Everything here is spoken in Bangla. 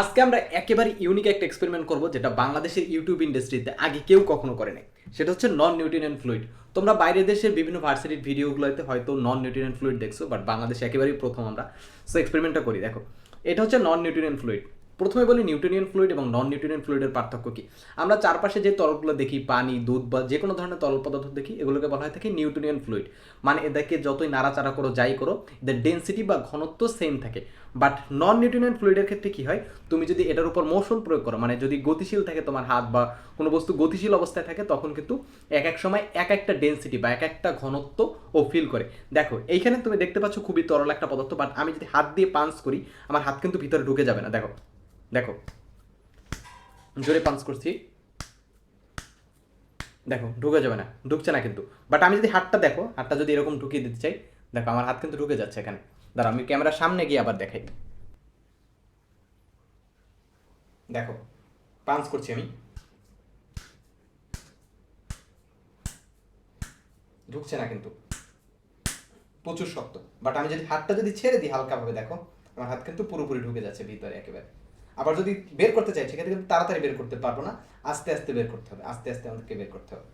আজকে আমরা একেবারে ইউনিক একটা এক্সপেরিমেন্ট করব যেটা বাংলাদেশের ইউটিউব ইন্ডাস্ট্রিতে আগে কেউ কখনো করে নাই। সেটা হচ্ছে নন নিউট্রিয়েন্ট ফ্লুইড। তোমরা বাইরের দেশের বিভিন্ন ভার্সিটির ভিডিওগুলোতে হয়তো নন নিউট্রিয়েন্ট ফ্লুইড দেখছো, বাট বাংলাদেশে একেবারেই প্রথম আমরা সো এক্সপেরিমেন্টটা করি। দেখো, এটা হচ্ছে নন নিউট্রিয়েন্ট ফ্লুইড। প্রথমে বলি নিউট্রিয়েন্ট ফ্লুইড এবং নন নিউট্রিয়েন্ট ফ্লুইডের পার্থক্য কি। আমরা চারপাশে যে তরলগুলো দেখি, পানি, দুধ বা যে কোনো ধরনের তরল পদার্থ দেখি, এগুলোকে বলা হয় থাকে নিউট্রিয়েন্ট ফ্লুইড। মানে এদেরকে যতই নাড়াচাড়া করো, যাই করো, এদের ডেন্সিটি বা ঘনত্ব সেম থাকে। বাট নন নিউট্রিয়েন্ট ফ্লুইডের ক্ষেত্রে কি হয়, তুমি যদি এটার উপর মোশন প্রয়োগ করো, মানে যদি গতিশীল থাকে তোমার হাত বা কোনো বস্তু গতিশীল অবস্থায় থাকে, তখন কিন্তু এক এক সময় এক একটা ডেন্সিটি বা এক একটা ঘনত্ব ও ফিল করে। দেখো এইখানে তুমি দেখতে পাচ্ছ খুবই তরল একটা পদার্থ, বাট আমি যদি হাত দিয়ে পাঞ্চ করি, আমার হাত কিন্তু ভিতরে ঢুকে যাবে না। দেখো দেখো, জোরে পাঞ্চ করছি, দেখো ঢুকে যাবে না, ঢুকছে না কিন্তু। বাট আমি যদি হাতটা দেখো, হাতটা যদি এরকম ঢুকিয়ে দিতে চাই, দেখো আমার হাত কিন্তু ঢুকে যাচ্ছে এখানে। দাঁড়া, আমি ক্যামেরার সামনে গিয়ে আবার দেখাই। দেখো, পাঞ্চ করছি আমি, ঢুকছে না কিন্তু, প্রচুর শক্ত। বাট আমি যদি হাতটা যদি ছেড়ে দিই হালকাভাবে, দেখো আমার হাত কিন্তু পুরোপুরি ঢুকে যাচ্ছে ভিতরে একেবারে। আবার যদি বের করতে চাই, সেক্ষেত্রে কিন্তু তাড়াতাড়ি বের করতে পারবো না, আস্তে আস্তে বের করতে হবে, আস্তে আস্তে আমাদেরকে বের করতে হবে।